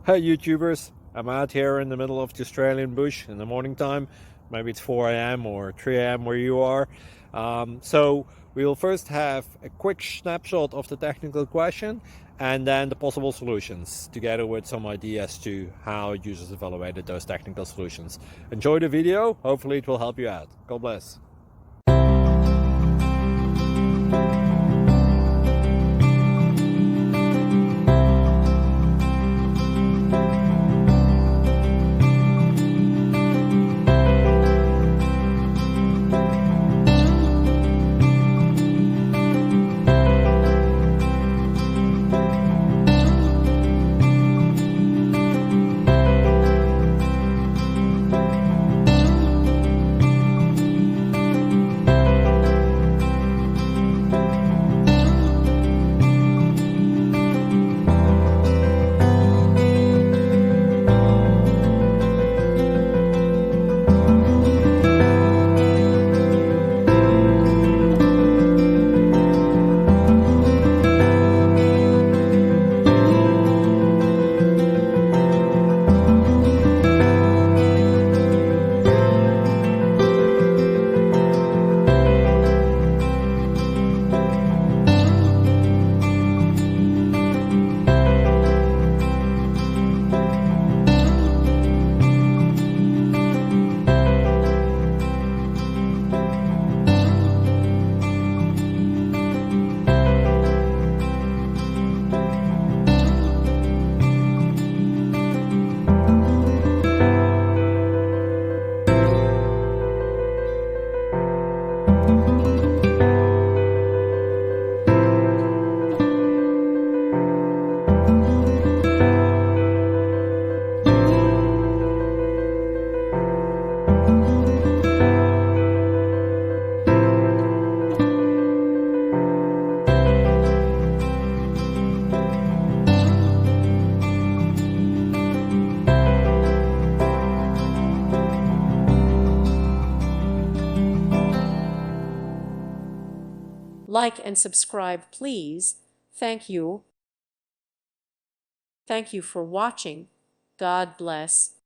Hey YouTubers, I'm out here in the middle of the Australian bush in the morning time. Maybe it's 4 a.m. or 3 a.m. where you are. So we'll first have a quick snapshot of the technical question and then the possible solutions, together with some ideas to how users evaluated those technical solutions. Enjoy the video, hopefully it will help you out. God bless. Like and subscribe, please. Thank you. Thank you for watching. God bless.